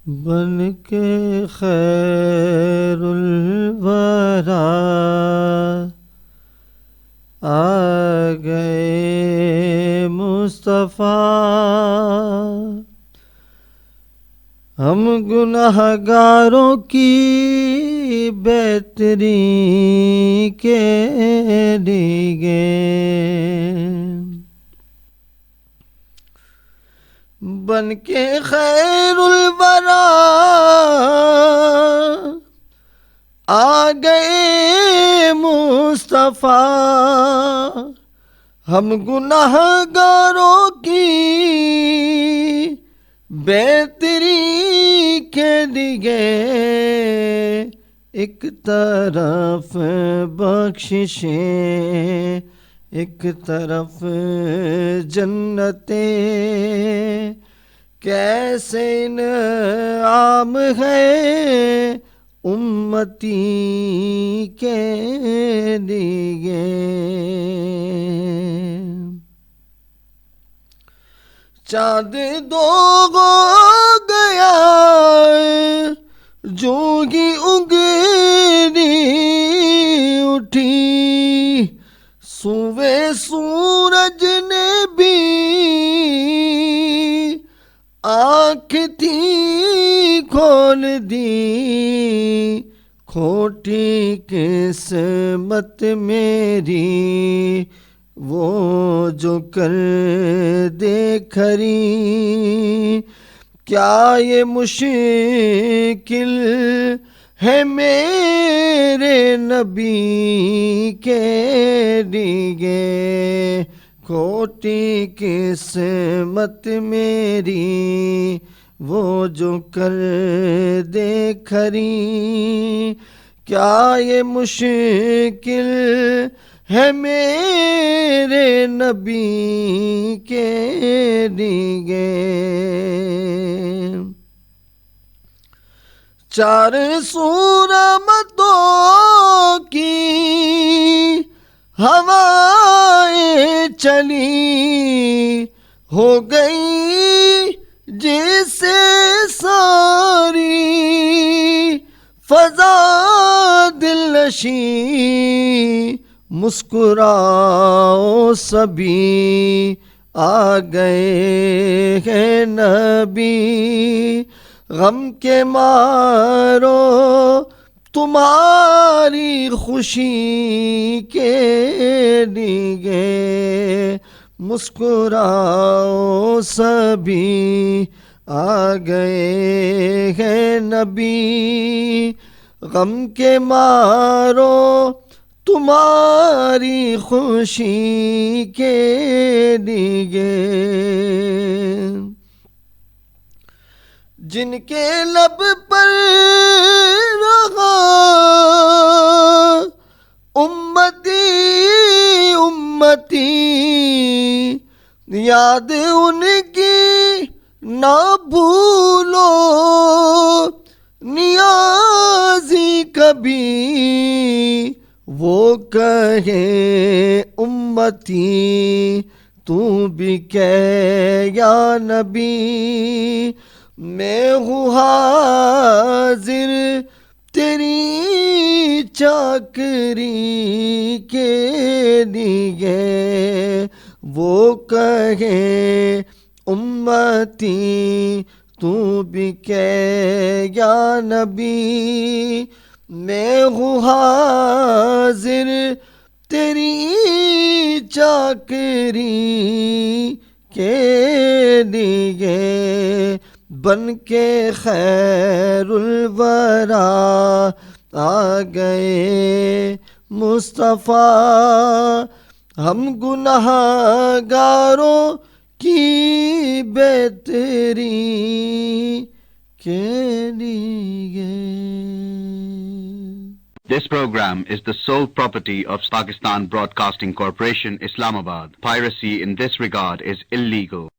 بن کے خیر الورا آ گئے مصطفیٰ، ہم گنہگاروں کی بہتری کے لیے بن کے خیر الورا آ گئے مصطفیٰ، ہم گنہگاروں کی بہتری کے لیے ایک طرف بخششیں، ایک طرف جنتیں، کیسے انعام ہے امتی کے لیے۔ چاند دو ہو گیا جو ہی انگلی اٹھی، سوے سورج نے بھی آنکھ تھی کھول دی، کھوٹی قسمت میری وہ جو کر دے کھری، کیا یہ مشکل ہے میرے نبی کے لیے، کھوٹی قسمت میری وہ جو کر دے کھری، کیا یہ مشکل ہے میرے نبی کے لیے۔ چار سو رحمتوں کی ہوائیں چلی، ہو گئی جیسے ساری فضا دلنشیں، مسکراؤ سبھی آ گئے ہیں نبی، غم کے مارو تمہاری خوشی کے لیے، مسکراؤ سبھی آ گئے ہیں نبی، غم کے مارو تمہاری خوشی کے لیے۔ جن کے لب پر رہا امتی امتی، یاد ان کی نہ بھولو نیازی کبھی، وہ کہے امتی تو بھی کہے یا نبی، میں ہوں حاضر تیری چاکری کے لیے، وہ کہے امتی تو بھی کہے یا نبی، میں ہوں حاضر تیری چاکری کے لیے، بن کے خیر الورا آ گئے مصطفیٰ، ہم گنہگاروں کی بہتری کے لیے۔ This program is the sole property of Pakistan Broadcasting Corporation, Islamabad. Piracy in this regard is illegal.